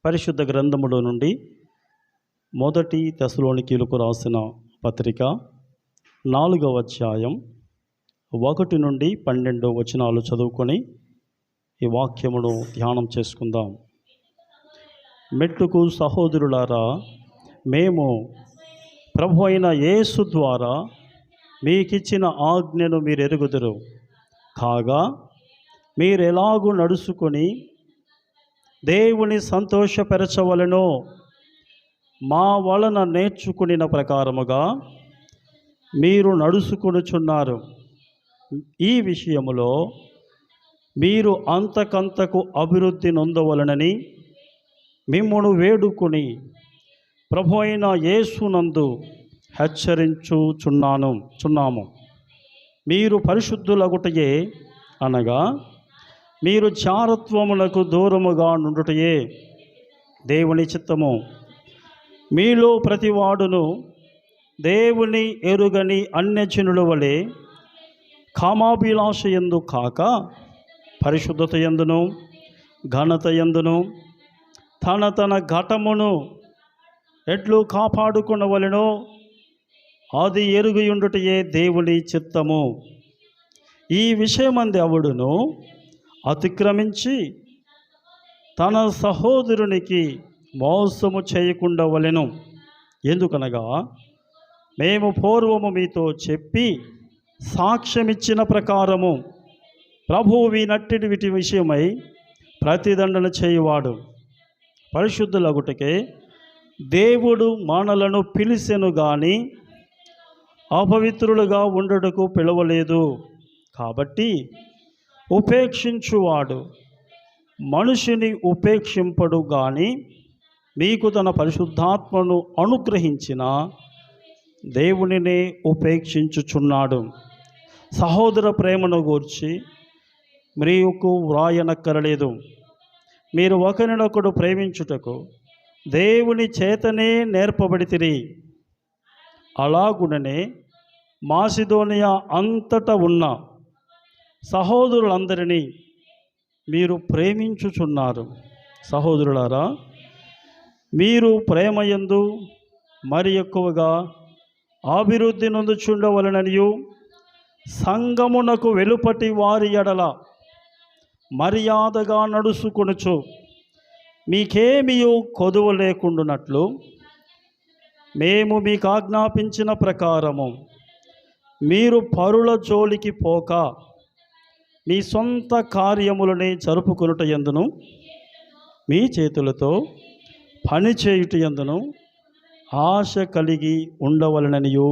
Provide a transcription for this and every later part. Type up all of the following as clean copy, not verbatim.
పరిశుద్ధ గ్రంథములో నుండి మొదటి తెస్సలోనికీయులకు రాసిన పత్రిక 4వ అధ్యాయం 1 నుండి 12 వచనాలు చదువుకొని ఈ వాక్యమును ధ్యానం చేసుకుందాం. మెట్టుకు సహోదరులారా, మేము ప్రభు అయిన యేసు ద్వారా మీకిచ్చిన ఆజ్ఞను మీరు ఎరుగుదురు. కాగా మీరెలాగూ నడుచుకొని దేవుని సంతోషపరచవలెనో మా వలన నేర్చుకునిన ప్రకారముగా మీరు నడుచుకొనుచున్నారు. ఈ విషయములో మీరు అంతకంతకు అభివృద్ధి నొందవలనని మిమ్మును వేడుకొని ప్రభు అయిన యేసునందు హెచ్చరించుచున్నాము. మీరు పరిశుద్ధులగుటయే అనగా మీరు జారత్వములకు దూరముగా నుండుటయే దేవుని చిత్తము. మీలో ప్రతివాడును దేవుని ఎరుగని అన్యజనుల వలె కామాభిలాష యందు కాక పరిశుద్ధత యందును ఘనత యందును తన ఘటమును ఎట్లు కాపాడుకొనవలెనో అది ఎరుగయుండుటయే దేవుని చిత్తము. ఈ విషయమందు ఎవడును అతిక్రమించి తన సహోదరునికి మోసము చేయకుండా వలెను. ఎందుకనగా మేము పూర్వము మీతో చెప్పి సాక్ష్యమిచ్చిన ప్రకారము ప్రభువు వీటి విషయమై ప్రతిదండన చేయువాడు. పరిశుద్ధులగుటకే దేవుడు మనలను పిలిచెను గాని అపవిత్రులుగా ఉండుటకు పిలవలేదు. కాబట్టి ఉపేక్షించువాడు మనుషుని ఉపేక్షింపడు గాని మీకు తన పరిశుద్ధాత్మను అనుగ్రహించిన దేవునినే ఉపేక్షించుచున్నాడు. సహోదర ప్రేమను గూర్చి మీకు వ్రాయనక్కరలేదు. మీరు ఒకరినొకడు ప్రేమించుటకు దేవుని చేతనే నేర్పబడితిరి. అలాగుననే మాసిదోనియా అంతటా ఉన్న సహోదరులందరినీ మీరు ప్రేమించుచున్నారు. సహోదరులారా, మీరు ప్రేమయందు మరి ఎక్కువగా అభివృద్ధి నొందుచుండవలననియు సంఘమునకు వెలుపటి వారి ఎడల మర్యాదగా నడుచుకొనుచు మీకేమియూ కొదువ లేకుండునట్లు మేము మీకు ఆజ్ఞాపించిన ప్రకారము మీరు పరుల జోలికి పోక మీ సొంత కార్యములని జరుపుకొనుట యందును మీ చేతులతో పని చేయుట యందును ఆశ కలిగి ఉండవలననియు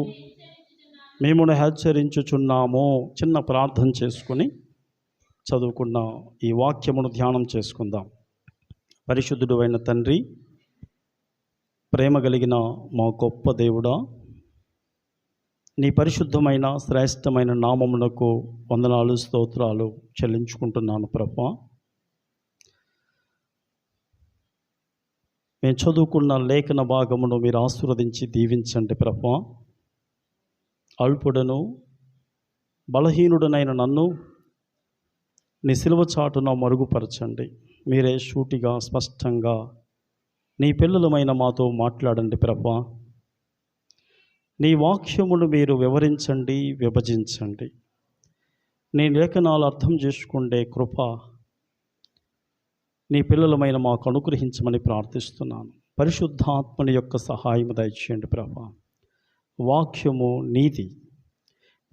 మేమును హెచ్చరించుచున్నాము. చిన్న ప్రార్థన చేసుకుని చదువుకున్న ఈ వాక్యమును ధ్యానం చేసుకుందాం. పరిశుద్ధుడు అయిన తండ్రి, ప్రేమ కలిగిన మా గొప్ప దేవుడా, నీ పరిశుద్ధమైన శ్రేష్టమైన నామమునకు వందనాలు స్తోత్రాలు చెల్లించుకుంటున్నాను ప్రభువా. మేము చదువుకున్న లేఖన భాగమును మీరు ఆశీర్వదించి దీవించండి ప్రభువా. అల్పుడను బలహీనుడనైన నన్ను నీ సిలువ చాటున మరుగుపరచండి. మీరే సూటిగా స్పష్టంగా నీ పిల్లలమైన మాతో మాట్లాడండి ప్రభువా. నీ వాక్యమును మీరు వివరించండి, విభజించండి. నీ లేఖనాలు అర్థం చేసుకుండే కృప నీ పిల్లలమైన మాకు అనుగ్రహించమని ప్రార్థిస్తున్నాను. పరిశుద్ధాత్మని యొక్క సహాయము దయచేయండి ప్రభువా. వాక్యము నీది,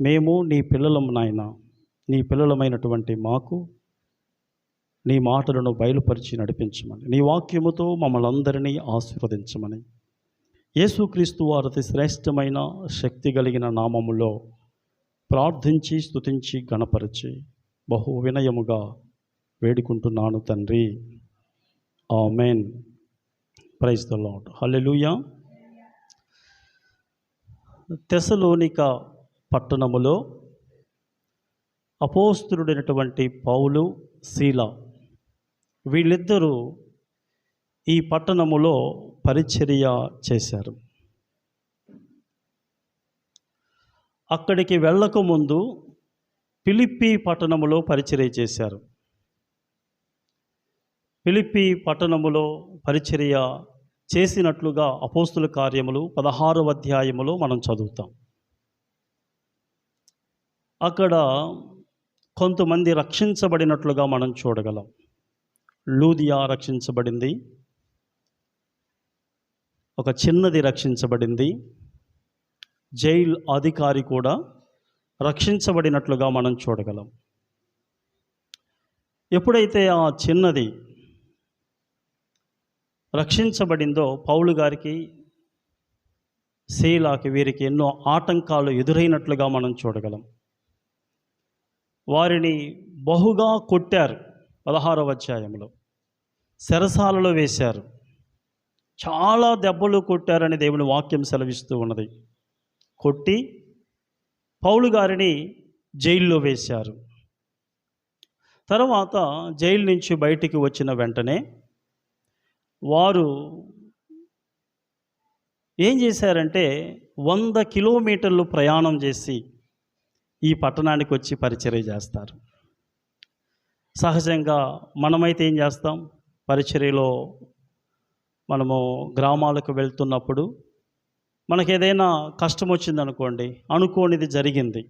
మేము నీ పిల్లలము నాయన. నీ పిల్లలమైనటువంటి మాకు నీ మాటలను బయలుపరిచి నడిపించమని, నీ వాక్యముతో మమ్మల్ని అందరినీ ఆశీర్వదించమని యేసుక్రీస్తు వారి అతి శ్రేష్టమైన శక్తి కలిగిన నామములో ప్రార్థించి స్తుతించి గణపరిచి బహు వినయముగా వేడుకుంటున్నాను తండ్రి. ఆమేన్. Praise the lord. హల్లెలూయా. తెస్సలోనిక పట్టణములో అపోస్తలుడైనటువంటి పౌలు, సీల వీళ్ళిద్దరూ ఈ పట్టణములో పరిచర్య చేశారు. అక్కడికి వెళ్ళకముందు ఫిలిప్పీ పట్టణములో పరిచర్య చేశారు. ఫిలిప్పీ పట్టణములో పరిచర్య చేసినట్లుగా అపోస్తుల కార్యములు 16వ అధ్యాయములో మనం చదువుతాం. అక్కడ కొంతమంది రక్షించబడినట్లుగా మనం చూడగలం. లూదియా రక్షించబడింది, ఒక చిన్నది రక్షించబడింది, జైలు అధికారి కూడా రక్షించబడినట్లుగా మనం చూడగలం. ఎప్పుడైతే ఆ చిన్నది రక్షించబడిందో పౌలు గారికి, శీలాకి, వీరికి ఎన్నో ఆటంకాలు ఎదురైనట్లుగా మనం చూడగలం. వారిని బహుగా కొట్టారు. 16వ అధ్యాయంలో చెరసాలలో వేశారు. చాలా దెబ్బలు కొట్టారని దేవుని వాక్యం సెలవిస్తూ ఉన్నది. కొట్టి పౌలు గారిని జైల్లో వేశారు. తర్వాత జైలు నుంచి బయటికి వచ్చిన వెంటనే వారు ఏం చేశారంటే 100 కిలోమీటర్లు ప్రయాణం చేసి ఈ పట్టణానికి వచ్చి పరిచర్య చేస్తారు. సహజంగా మనమైతే ఏం చేస్తాం, పరిచర్యలో మనము గ్రామాలకు వెళ్తున్నప్పుడు మనకు ఏదైనా కష్టం వచ్చిందనుకోండి, అనుకోనిది జరిగింది,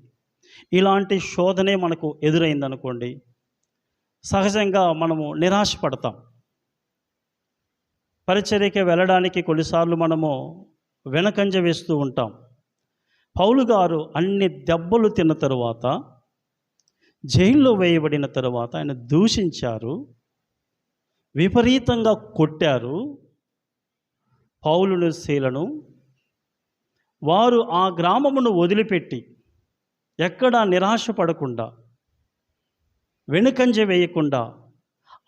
ఇలాంటి శోధనే మనకు ఎదురైందనుకోండి, సహజంగా మనము నిరాశపడతాం. పరిచర్యకి వెళ్ళడానికి కొన్నిసార్లు మనము వెనకంజ వేస్తూ ఉంటాం. పౌలు గారు అన్ని దెబ్బలు తిన్న తరువాత, జైల్లో వేయబడిన తరువాత ఆయన దూషించారు, విపరీతంగా కొట్టారు పౌలును, శీలను. వారు ఆ గ్రామమును వదిలిపెట్టి ఎక్కడా నిరాశపడకుండా, వెనుకంజ వేయకుండా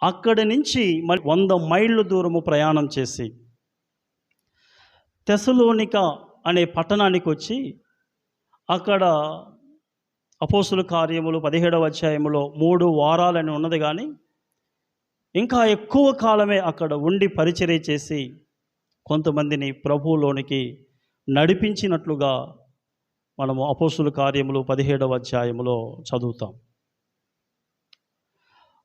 అక్కడి నుంచి మరి 100 మైళ్ళు దూరము ప్రయాణం చేసి తెసలోనిక అనే పట్టణానికి వచ్చి అక్కడ అపోస్తుల కార్యములు 17వ అధ్యాయములో 3 వారాలని ఉన్నది, కానీ ఇంకా ఎక్కువ కాలమే అక్కడ ఉండి పరిచర్య చేసి కొంతమందిని ప్రభువులోనికి నడిపించినట్లుగా మనము అపోస్తుల కార్యములు 17వ అధ్యాయములో చదువుతాం.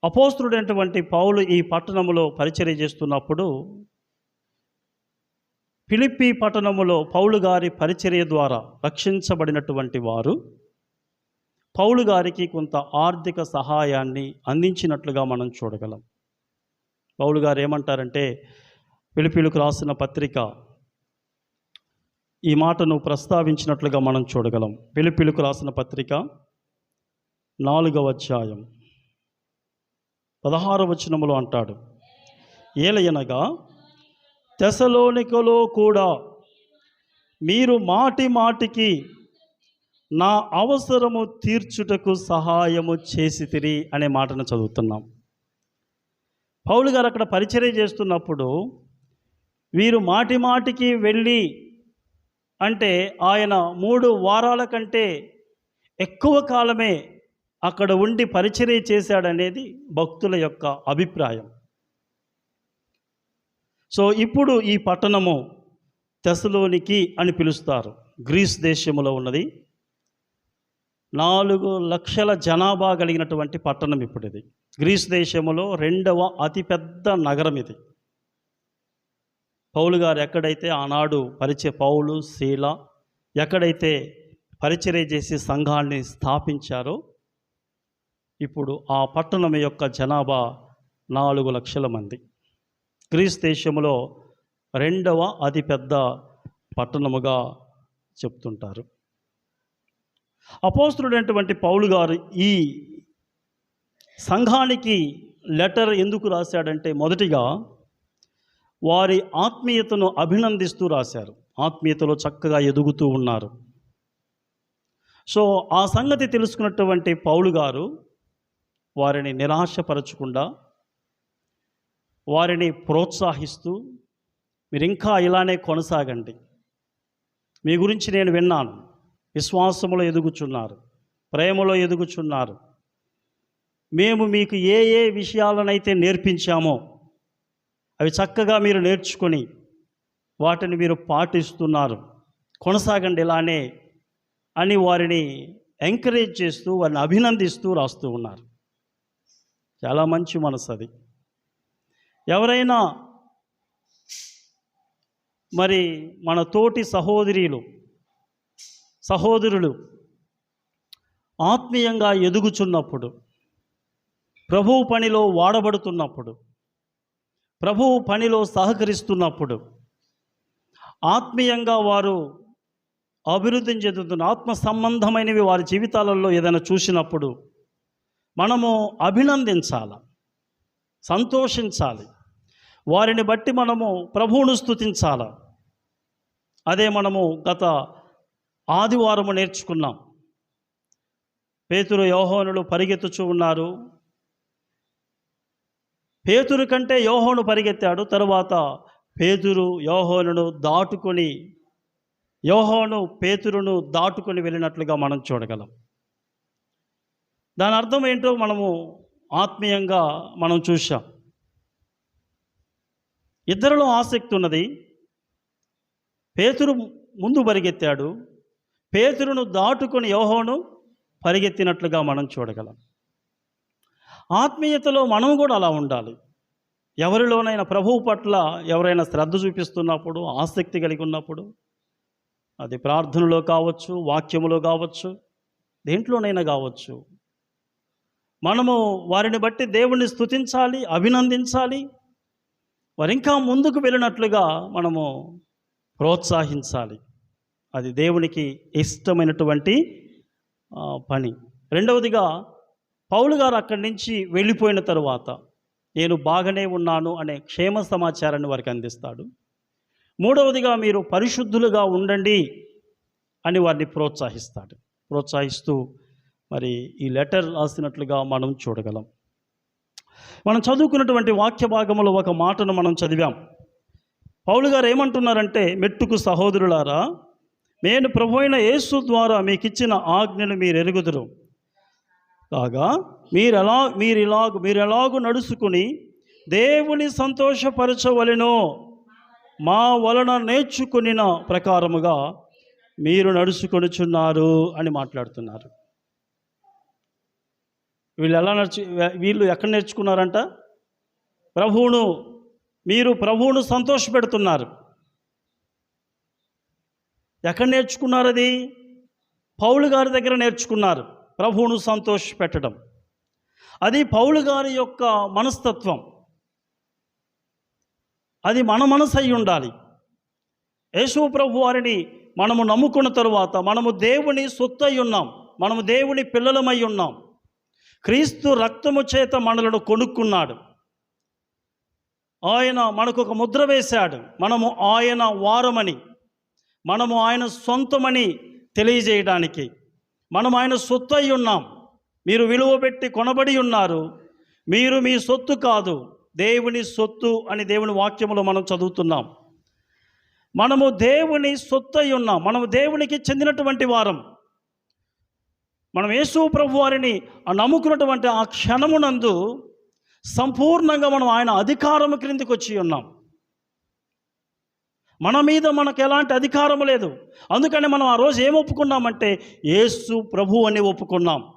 అపోస్తుడైనటువంటి పౌలు ఈ పట్టణములో పరిచర్య చేస్తున్నప్పుడు ఫిలిప్పీ పట్టణములో పౌలు గారి పరిచర్య ద్వారా రక్షించబడినటువంటి వారు పౌలు గారికి కొంత ఆర్థిక సహాయాన్ని అందించినట్లుగా మనం చూడగలం. పౌలు గారు ఏమంటారంటే, ఫిలిప్పీలకు రాసిన పత్రిక ఈ మాటను ప్రస్తావించినట్లుగా మనం చూడగలం. ఫిలిప్పీలకు రాసిన పత్రిక 4వ అధ్యాయం 16వ వచనములో అంటాడు, ఏలయనగా తెసలోనికలో కూడా మీరు మాటి మాటికి నా అవసరము తీర్చుటకు సహాయము చేసితిరి అనే మాటను చదువుతున్నాం. పౌలు గారు అక్కడ పరిచర్య చేస్తున్నప్పుడు వీరు మాటి మాటికి వెళ్ళి, అంటే ఆయన 3 వారాల కంటే ఎక్కువ కాలమే అక్కడ ఉండి పరిచర్య చేశాడనేది భక్తుల యొక్క అభిప్రాయం. సో ఇప్పుడు ఈ పట్టణము తెసలోనికి అని పిలుస్తారు. గ్రీస్ దేశములో ఉన్నది. 4 లక్షల జనాభా కలిగినటువంటి పట్టణం ఇప్పుడు ఇది. గ్రీస్ దేశములో 2వ అతిపెద్ద నగరం ఇది. పౌలు గారు ఎక్కడైతే ఆనాడు పౌలు, శీల ఎక్కడైతే పరిచర్య చేసి సంఘాన్ని స్థాపించారో, ఇప్పుడు ఆ పట్టణం యొక్క జనాభా 4 లక్షల మంది. గ్రీస్ దేశంలో 2వ అతిపెద్ద పట్టణముగా చెప్తుంటారు. అపోస్తుడైనటువంటి పౌలు గారు ఈ సంఘానికి లెటర్ ఎందుకు రాశాడంటే, మొదటిగా వారి ఆత్మీయతను అభినందిస్తూ రాశారు. ఆత్మీయతలో చక్కగా ఎదుగుతూ ఉన్నారు. సో ఆ సంగతి తెలుసుకున్నటువంటి పౌలు గారు వారిని నిరాశపరచకుండా వారిని ప్రోత్సహిస్తూ, మీరు ఇంకా ఇలానే కొనసాగండి, మీ గురించి నేను విన్నాను, విశ్వాసములో ఎదుగుచున్నారు, ప్రేమలో ఎదుగుచున్నారు, మేము మీకు ఏ ఏ విషయాలనైతే నేర్పించామో అవి చక్కగా మీరు నేర్చుకొని వాటిని మీరు పాటిస్తున్నారు, కొనసాగండి ఇలానే అని వారిని ఎంకరేజ్ చేస్తూ, వారిని అభినందిస్తూ రాస్తూ ఉన్నారు. చాలా మంచి మనసు అది. ఎవరైనా మరి మన తోటి సహోదరులు ఆత్మీయంగా ఎదుగుచున్నప్పుడు, ప్రభువు పనిలో వాడబడుతున్నప్పుడు, ప్రభువు పనిలో సహకరిస్తున్నప్పుడు, ఆత్మీయంగా వారు అభివృద్ధిని చెందుతున్న ఆత్మ సంబంధమైనవి వారి జీవితాలలో ఏదైనా చూసినప్పుడు మనము అభినందించాలి, సంతోషించాలి. వారిని బట్టి మనము ప్రభువును స్తుతించాలి. అదే మనము గత ఆదివారము నేర్చుకున్నాం. పేతురు యోహానులు పరిగెత్తుచూ ఉన్నారు. పేతురు కంటే యోహాను పరిగెత్తాడు. తరువాత పేతురు యోహాను పేతురును దాటుకొని వెళ్ళినట్లుగా మనం చూడగలం. దాని అర్థం ఏంటో మనము ఆత్మీయంగా మనం చూసాం. ఇద్దరిలో ఆసక్తి ఉన్నది. పేతురు ముందు పరిగెత్తాడు, పేతురును దాటుకొని యోహాను పరిగెత్తినట్లుగా మనం చూడగలం. ఆత్మీయతలో మనం కూడా అలా ఉండాలి. ఎవరిలోనైనా ప్రభువు పట్ల ఎవరైనా శ్రద్ధ చూపిస్తున్నప్పుడు, ఆసక్తి కలిగి ఉన్నప్పుడు, అది ప్రార్థనలో కావచ్చు, వాక్యములో కావచ్చు, దేంట్లోనైనా కావచ్చు, మనము వారిని బట్టి దేవుణ్ణి స్తుతించాలి, అభినందించాలి. వారు ఇంకా ముందుకు వెళ్ళినట్లుగా మనము ప్రోత్సహించాలి. అది దేవునికి ఇష్టమైనటువంటి పని. రెండవదిగా, పౌలు గారు అక్కడి నుంచి వెళ్ళిపోయిన తరువాత నేను బాగానే ఉన్నాను అనే క్షేమ సమాచారాన్ని వారికి అందిస్తాడు. మూడవదిగా, మీరు పరిశుద్ధులుగా ఉండండి అని వారిని ప్రోత్సహిస్తూ మరి ఈ లెటర్ రాసినట్లుగా మనం చూడగలం. మనం చదువుకున్నటువంటి వాక్య భాగంలో ఒక మాటను మనం చదివాం. పౌలు గారు ఏమంటున్నారంటే, మెట్టుకు సహోదరులారా, నేను ప్రభువైన యేసు ద్వారా మీకు ఇచ్చిన ఆజ్ఞను మీరు ఎరుగుదురు కాగా మీరెలాగు నడుచుకుని దేవుని సంతోషపరచవలెనో మా వలన నేర్చుకునిన ప్రకారముగా మీరు నడుచుకొనుచున్నారు అని మాట్లాడుతున్నారు. వీళ్ళు ఎక్కడ నేర్చుకున్నారంట? మీరు ప్రభువును సంతోషపెడుతున్నారు. ఎక్కడ నేర్చుకున్నారు? అది పౌలు గారి దగ్గర నేర్చుకున్నారు. ప్రభువును సంతోషపెట్టడం అది పౌలు గారి యొక్క మనస్తత్వం. అది మన మనసు అయి ఉండాలి. యేసు ప్రభు వారిని మనము నమ్ముకున్న తరువాత మనము దేవుని సొత్తు అయి ఉన్నాం, మనము దేవుని పిల్లలమై ఉన్నాం. క్రీస్తు రక్తము చేత మనలను కొనుక్కున్నాడు. ఆయన మనకు ఒక ముద్ర వేశాడు. మనము ఆయన వారమని, మనము ఆయన సొంతమని తెలియజేయడానికి మనం ఆయన సొత్తు అయి ఉన్నాం. మీరు విలువ పెట్టి కొనబడి ఉన్నారు. మీరు మీ సొత్తు కాదు, దేవుని సొత్తు అని దేవుని వాక్యములో మనం చదువుతున్నాం. మనము దేవుని సొత్తు అయి ఉన్నాం. మనము దేవునికి చెందినటువంటి వారం. మనం యేసు ప్రభు వారిని నమ్ముకున్నటువంటి ఆ క్షణమునందు సంపూర్ణంగా మనం ఆయన అధికారము క్రిందికి వచ్చి ఉన్నాం. మన మీద మనకు ఎలాంటి అధికారము లేదు. అందుకని మనం ఆ రోజు ఏం ఒప్పుకున్నామంటే యేసు ప్రభు అని ఒప్పుకున్నాం.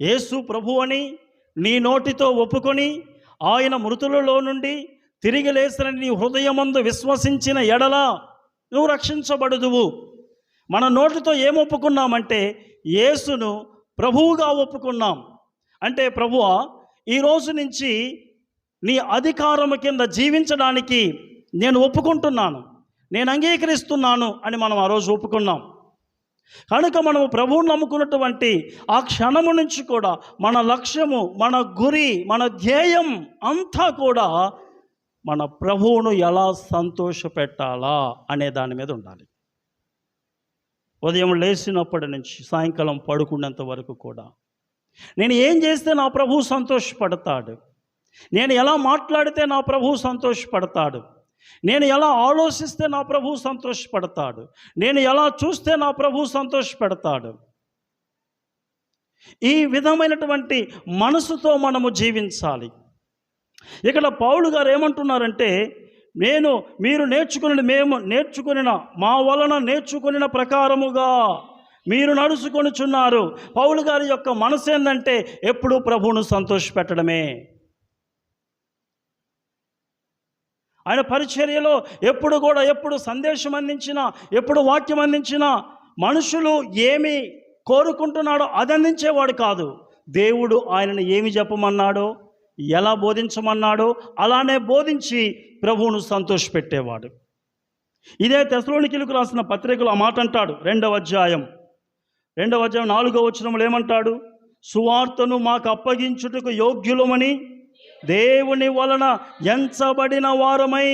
యేసు ప్రభు అని నీ నోటితో ఒప్పుకొని ఆయన మృతులలో నుండి తిరిగి లేసినని నీ హృదయమందు విశ్వసించిన ఎడల నువ్వు రక్షించబడుదువు. మన నోటితో ఏం ఒప్పుకున్నామంటే యేసును ప్రభువుగా ఒప్పుకున్నాం. అంటే ప్రభువా, ఈ రోజు నుంచి నీ అధికారము కింద జీవించడానికి నేను ఒప్పుకుంటున్నాను, నేను అంగీకరిస్తున్నాను అని మనం ఆ రోజు ఒప్పుకున్నాం. కనుక మనము ప్రభువును నమ్ముకున్నటువంటి ఆ క్షణము నుంచి కూడా మన లక్ష్యము, మన గురి, మన ధ్యేయం అంతా కూడా మన ప్రభువును ఎలా సంతోషపెట్టాలా అనే దాని మీద ఉండాలి. ఉదయం లేచినప్పటి నుంచి సాయంకాలం పడుకునేంత వరకు కూడా నేను ఏం చేస్తే నా ప్రభువు సంతోషపడతాడు, నేను ఎలా మాట్లాడితే నా ప్రభువు సంతోషపడతాడు, నేను ఎలా ఆలోచిస్తే నా ప్రభువు సంతోషపడతాడు, నేను ఎలా చూస్తే నా ప్రభువు సంతోషపడతాడు. ఈ విధమైనటువంటి మనసుతో మనము జీవించాలి. ఇక్కడ పౌలు గారు ఏమంటున్నారంటే, మీరు నేర్చుకునిన మా వలన నేర్చుకునిన ప్రకారముగా మీరు నడుచుకొనుచున్నారు. పౌలు గారి యొక్క మనసు ఏంటంటే ఎప్పుడూ ప్రభువును సంతోషపెట్టడమే. ఆయన పరిచర్యలో ఎప్పుడు సందేశం అందించినా, ఎప్పుడు వాక్యం అందించినా మనుషులు ఏమి కోరుకుంటున్నాడో అది అందించేవాడు కాదు. దేవుడు ఆయనను ఏమి చెప్పమన్నాడో, ఎలా బోధించమన్నాడో అలానే బోధించి ప్రభువును సంతోషపెట్టేవాడు. ఇదే తెస్సలోనికీయులకు రాసిన పత్రికలో ఆ మాట అంటాడు. 2వ అధ్యాయం 4వ వచనంలో ఏమంటాడు? సువార్తను మాకు అప్పగించుటకు యోగ్యులమని దేవుని వలన ఎంచబడిన వారమై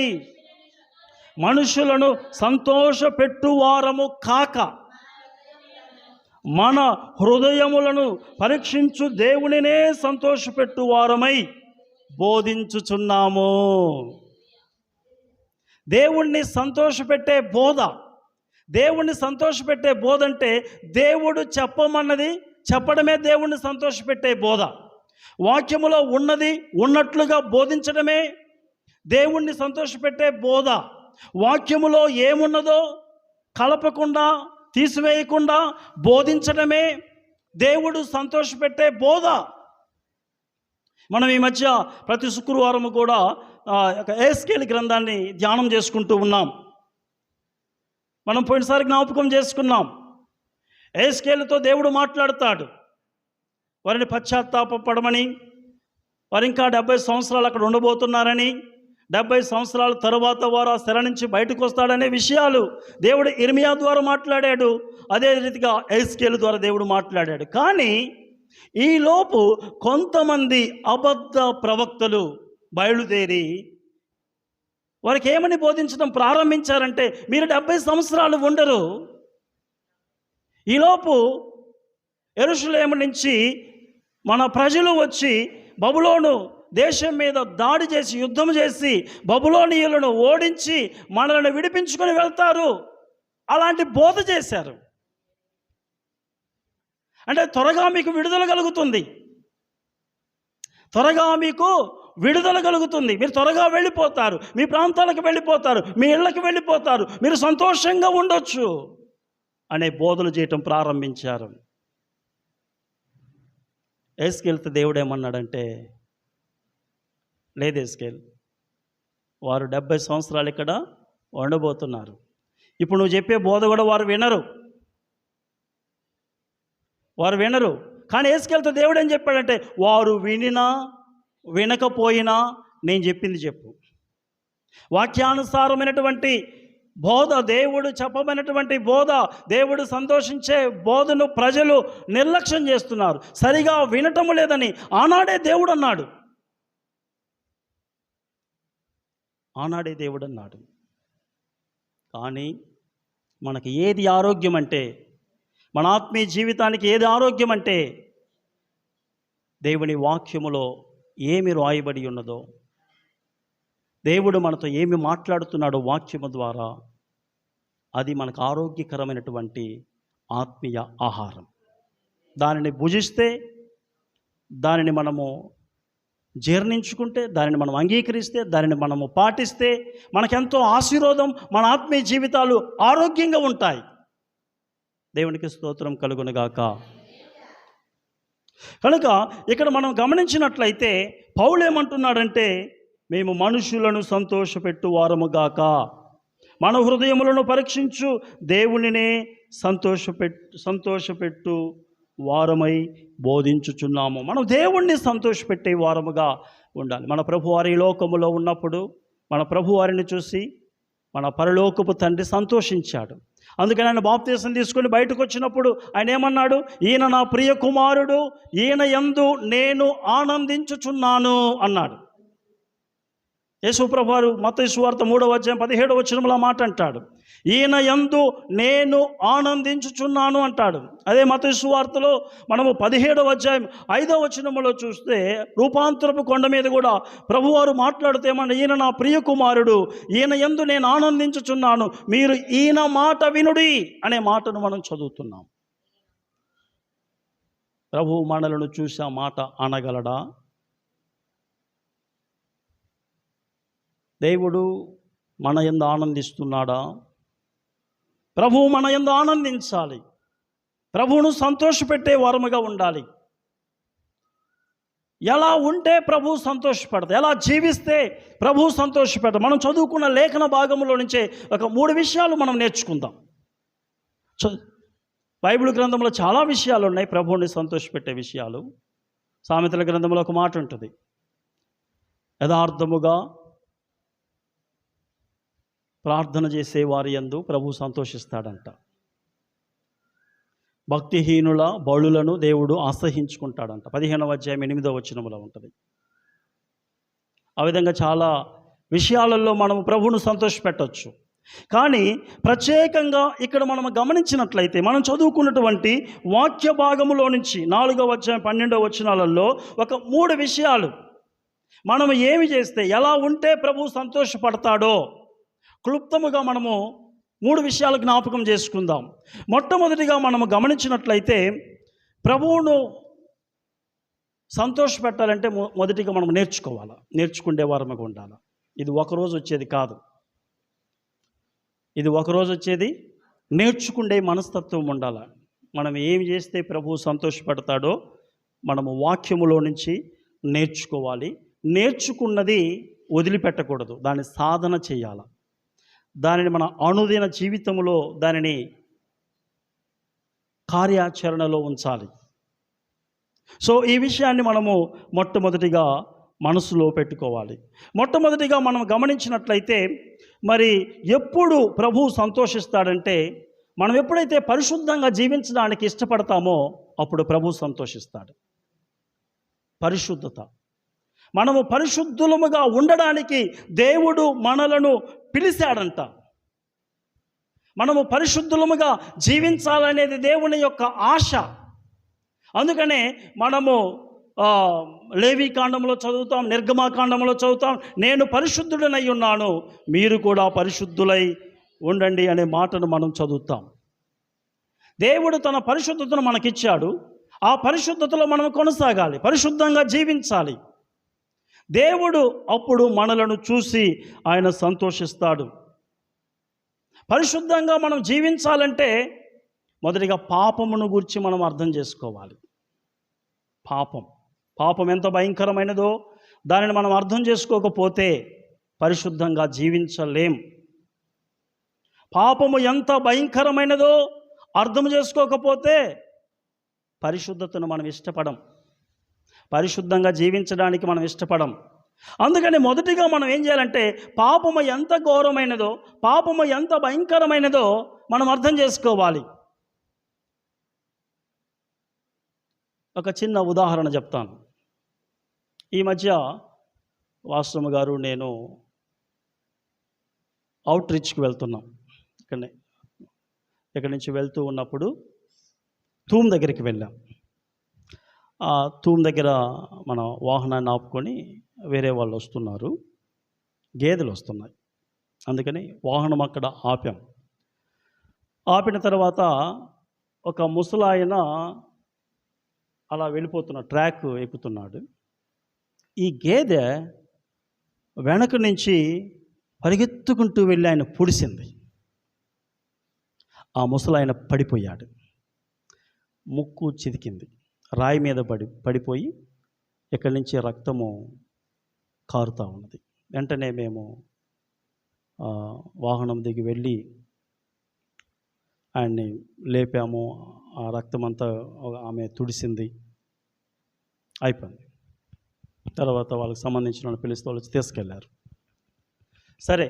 మనుషులను సంతోషపెట్టువారము కాక మన హృదయములను పరీక్షించు దేవునినే సంతోషపెట్టువారమై బోధించుచున్నాము. దేవుణ్ణి సంతోషపెట్టే బోధ, దేవుణ్ణి సంతోషపెట్టే బోధ అంటే దేవుడు చెప్పమన్నది చెప్పడమే దేవుణ్ణి సంతోషపెట్టే బోధ. వాక్యములో ఉన్నది ఉన్నట్లుగా బోధించడమే దేవుణ్ణి సంతోషపెట్టే బోధ. వాక్యములో ఏమున్నదో కలపకుండా తీసివేయకుండా బోధించడమే దేవుడు సంతోషపెట్టే బోధ. మనం ఈ మధ్య ప్రతి శుక్రవారం కూడా ఎహెజ్కేలు గ్రంథాన్ని ధ్యానం చేసుకుంటూ ఉన్నాం. మనం పోయినసారి జ్ఞాపకం చేసుకున్నాం. ఎహెజ్కేలుతో దేవుడు మాట్లాడతాడు. వారిని పశ్చాత్తాపపడమని, వారు ఇంకా 70 సంవత్సరాలు అక్కడ ఉండబోతున్నారని, 70 సంవత్సరాల తరువాత వారు ఆ స్థిర నుంచి బయటకు వస్తాడనే విషయాలు దేవుడు ఇర్మియా ద్వారా మాట్లాడాడు. అదే రీతిగా ఎహెజ్కేలు ద్వారా దేవుడు మాట్లాడాడు. కానీ ఈలోపు కొంతమంది అబద్ధ ప్రవక్తలు బయలుదేరి వారికి ఏమని బోధించడం ప్రారంభించారంటే, మీరు 70 సంవత్సరాలు ఉండరు. ఈలోపు యెరూషలేము నుంచి మన ప్రజలు వచ్చి బబులోను దేశం మీద దాడి చేసి యుద్ధం చేసి బబులోనీయులను ఓడించి మనల్ని విడిపించుకొని వెళ్తారు. అలాంటి బోధ చేశారు. అంటే త్వరగా మీకు విడుదల కలుగుతుంది, త్వరగా మీకు విడుదల కలుగుతుంది, మీరు త్వరగా వెళ్ళిపోతారు, మీ ప్రాంతాలకు వెళ్ళిపోతారు, మీ ఇళ్ళకి వెళ్ళిపోతారు, మీరు సంతోషంగా ఉండొచ్చు అనే బోధలు చేయటం ప్రారంభించారు. ఎహెజ్కేలుతో దేవుడు ఏమన్నాడంటే, లేదు ఎహెజ్కేలు, వారు 70 సంవత్సరాలు ఇక్కడ ఉండబోతున్నారు. ఇప్పుడు నువ్వు చెప్పే బోధ కూడా వారు వినరు. కానీ ఎహెజ్కేలుతో దేవుడు ఏం చెప్పాడంటే, వారు వినినా వినకపోయినా నేను చెప్పింది చెప్పు. వాక్యానుసారమైనటువంటి బోధ, దేవుడు చెప్పమైనటువంటి బోధ, దేవుడు సంతోషించే బోధను ప్రజలు నిర్లక్ష్యం చేస్తున్నారు, సరిగా వినటము లేదని ఆనాడే దేవుడు అన్నాడు. కానీ మనకి ఏది ఆరోగ్యం అంటే, మన ఆత్మీయ జీవితానికి ఏది ఆరోగ్యం అంటే, దేవుని వాక్యములో ఏమి రాయబడి ఉన్నదో, దేవుడు మనతో ఏమి మాట్లాడుతున్నాడో వాక్యము ద్వారా, అది మనకు ఆరోగ్యకరమైనటువంటి ఆత్మీయ ఆహారం. దానిని భుజిస్తే, దానిని మనము జీర్ణించుకుంటే, దానిని మనం అంగీకరిస్తే, దానిని మనము పాటిస్తే మనకెంతో ఆశీర్వాదం, మన ఆత్మీయ జీవితాలు ఆరోగ్యంగా ఉంటాయి. దేవునికి స్తోత్రం కలుగునుగాక. కనుక ఇక్కడ మనం గమనించినట్లయితే పౌలు ఏమంటున్నాడంటే, మేము మనుషులను సంతోషపెట్టు వారముగాక మన హృదయములను పరీక్షించు దేవునినే సంతోషపెట్టు వారమై బోధించుచున్నాము. మనం దేవుణ్ణి సంతోషపెట్టే వారముగా ఉండాలి. మన ప్రభువారి లోకములో ఉన్నప్పుడు మన ప్రభువారిని చూసి మన పరలోకపు తండ్రి సంతోషించాడు. అందుకని ఆయన బాప్తీసం తీసుకొని బయటకు వచ్చినప్పుడు ఆయన ఏమన్నాడు? ఈయన నా ప్రియ కుమారుడు, ఈయన యందు నేను ఆనందించుచున్నాను అన్నాడు. యేసుప్రభువారు మత్తయి సువార్త 3వ అధ్యాయం 17వ వచనంలో మాట అంటాడు, ఈయన యందు నేను ఆనందించుచున్నాను అంటాడు. అదే మత్తయి సువార్తలో మనము 17వ అధ్యాయం 5వ వచనంలో చూస్తే రూపాంతరపు కొండ మీద కూడా ప్రభువారు మాట్లాడితే మన ఈయన నా ప్రియ కుమారుడు, ఈయన యందు నేను ఆనందించుచున్నాను, మీరు ఈయన మాట వినుడి అనే మాటను మనం చదువుతున్నాం. ప్రభువు మనలను చూసి ఆ మాట అనగలడా? దేవుడు మన యందు ఆనందిస్తున్నాడా? ప్రభువు మన యందు ఆనందించాలి, ప్రభువును సంతోషపెట్టే వారముగా ఉండాలి. ఎలా ఉంటే ప్రభు సంతోషపడతాడు, ఎలా జీవిస్తే ప్రభు సంతోషపడతాడు. మనం చదువుకున్న లేఖన భాగంలో నుంచే ఒక 3 విషయాలు మనం నేర్చుకుందాం. బైబిల్ గ్రంథంలో చాలా విషయాలు ఉన్నాయి ప్రభువుని సంతోషపెట్టే విషయాలు. సామెతల గ్రంథంలో ఒక మాట ఉంటుంది, యథార్థముగా ప్రార్థన చేసే వారి యందు ప్రభు సంతోషిస్తాడంట. భక్తిహీనుల బలులను దేవుడు అసహించుకుంటాడంట. 15వ అధ్యాయం 8వ వచనంలో ఉంటుంది. ఆ విధంగా చాలా విషయాలలో మనము ప్రభువును సంతోషపెట్టవచ్చు. కానీ ప్రత్యేకంగా ఇక్కడ మనం గమనించినట్లయితే మనం చదువుకున్నటువంటి వాక్య భాగములో నుంచి 4వ అధ్యాయం 12వ వచనాలలో ఒక 3 విషయాలు మనం ఏమి చేస్తే ఎలా ఉంటే ప్రభు సంతోషపడతాడో క్లుప్తముగా మనము 3 విషయాలు జ్ఞాపకం చేసుకుందాం. మొట్టమొదటిగా మనము గమనించినట్లయితే ప్రభువును సంతోషపెట్టాలంటే మొదటిగా మనం నేర్చుకోవాలి, నేర్చుకునే వారముగా ఉండాలి. ఇది ఒకరోజు వచ్చేది కాదు, ఇది ఒకరోజు వచ్చేది నేర్చుకునే మనస్తత్వం ఉండాలి. మనం ఏం చేస్తే ప్రభువు సంతోషపడతాడో మనము వాక్యములో నుంచి నేర్చుకోవాలి. నేర్చుకున్నది వదిలిపెట్టకూడదు, దాన్ని సాధన చేయాలి. దానిని మన అనుదిన జీవితంలో దానిని కార్యాచరణలో ఉంచాలి. సో ఈ విషయాన్ని మనము మొట్టమొదటిగా మనసులో పెట్టుకోవాలి. మొట్టమొదటిగా మనం గమనించినట్లయితే మరి ఎప్పుడు ప్రభువు సంతోషిస్తాడంటే మనం ఎప్పుడైతే పరిశుద్ధంగా జీవించడానికి ఇష్టపడతామో అప్పుడు ప్రభువు సంతోషిస్తాడు. పరిశుద్ధత, మనము పరిశుద్ధులముగా ఉండడానికి దేవుడు మనలను పిలిచాడంట. మనము పరిశుద్ధులముగా జీవించాలనేది దేవుని యొక్క ఆశ. అందుకనే మనము లేవీకాండంలో చదువుతాం, నిర్గమాకాండంలో చదువుతాం, నేను పరిశుద్ధుడనై ఉన్నాను, మీరు కూడా పరిశుద్ధులై ఉండండి అనే మాటను మనం చదువుతాం. దేవుడు తన పరిశుద్ధతను మనకిచ్చాడు. ఆ పరిశుద్ధతలో మనం కొనసాగాలి, పరిశుద్ధంగా జీవించాలి. దేవుడు అప్పుడు మనలను చూసి ఆయన సంతోషిస్తాడు. పరిశుద్ధంగా మనం జీవించాలంటే మొదటిగా పాపమును గురించి మనం అర్థం చేసుకోవాలి. పాపం ఎంత భయంకరమైనదో దానిని మనం అర్థం చేసుకోకపోతే పరిశుద్ధంగా జీవించలేం. పాపము ఎంత భయంకరమైనదో అర్థం చేసుకోకపోతే పరిశుద్ధతను మనం ఇష్టపడం, పరిశుద్ధంగా జీవించడానికి మనం ఇష్టపడం. అందుకని మొదటిగా మనం ఏం చేయాలంటే పాపము ఎంత ఘోరమైనదో, పాపము ఎంత భయంకరమైనదో మనం అర్థం చేసుకోవాలి. ఒక చిన్న ఉదాహరణ చెప్తాను. ఈ మధ్య వాశ్రమ గారు నేను అవుట్ రీచ్కి వెళ్తున్నాం. ఇక్కడి నుంచి వెళ్తూ ఉన్నప్పుడు తూమ్ దగ్గరికి వెళ్ళాం. ఆ తూమ్ దగ్గర మన వాహనాన్ని ఆపుకొని వేరే వాళ్ళు వస్తున్నారు, గేదెలు వస్తున్నాయి. అందుకని వాహనం అక్కడ ఆపాం. ఆపిన తర్వాత ఒక ముసలాయన అలా వెళ్ళిపోతున్న ట్రాక్ ఎక్కుతున్నాడు. ఈ గేదె వెనక నుంచి పరిగెత్తుకుంటూ వెళ్ళి ఆయన పొడిసింది. ఆ ముసలాయన పడిపోయాడు, ముక్కు చితికింది, రాయి మీద పడిపోయి ఇక్కడి నుంచి రక్తము కారుతూ ఉన్నది. వెంటనే మేము వాహనం దిగి వెళ్ళి ఆయన్ని లేపాము. ఆ రక్తం అంతా ఆమె తుడిసింది, అయిపోయింది. తర్వాత వాళ్ళకి సంబంధించిన వాళ్ళు పిలిస్తే వాళ్ళు తీసుకెళ్ళారు. సరే,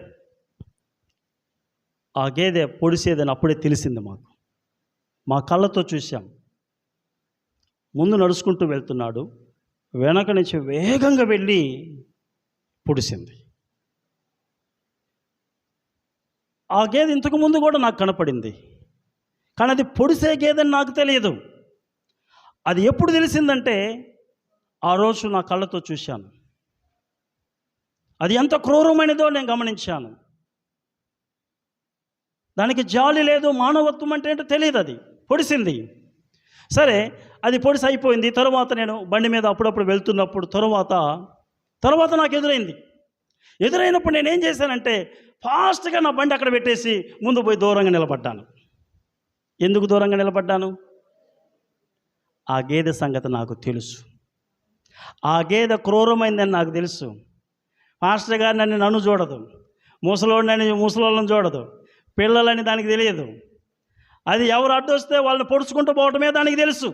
ఆ గేదె పొడిసేదని అప్పుడే తెలిసింది మాకు. మా కళ్ళతో చూసాం. ముందు నడుచుకుంటూ వెళ్తున్నాడు, వెనక నుంచి వేగంగా వెళ్ళి పొడిసింది. ఆ గేదె ఇంతకు ముందు కూడా నాకు కనపడింది, కానీ అది పొడిసే గేదెని నాకు తెలియదు. అది ఎప్పుడు తెలిసిందంటే ఆ రోజు నా కళ్ళతో చూశాను. అది ఎంత క్రూరమైనదో నేను గమనించాను. దానికి జాలి లేదు, మానవత్వం అంటే ఏంటో తెలియదు. అది పొడిసింది. సరే, అది పొడిసి అయిపోయింది. తర్వాత నేను బండి మీద అప్పుడప్పుడు వెళ్తున్నప్పుడు తర్వాత నాకు ఎదురైనప్పుడు నేనేం చేశానంటే ఫాస్ట్గా నా బండి అక్కడ పెట్టేసి ముందు పోయి దూరంగా నిలబడ్డాను. ఎందుకు దూరంగా నిలబడ్డాను? ఆ గేదె సంగతి నాకు తెలుసు. ఆ గేదె క్రూరమైందని నాకు తెలుసు. పాస్టర్ గారిని నన్ను చూడదు, ముసలోళ్ళని చూడదు, పిల్లలని దానికి తెలియదు. అది ఎవరు అడ్డొస్తే వాళ్ళని పొడుచుకుంటూ పోవటమే దానికి తెలుసు.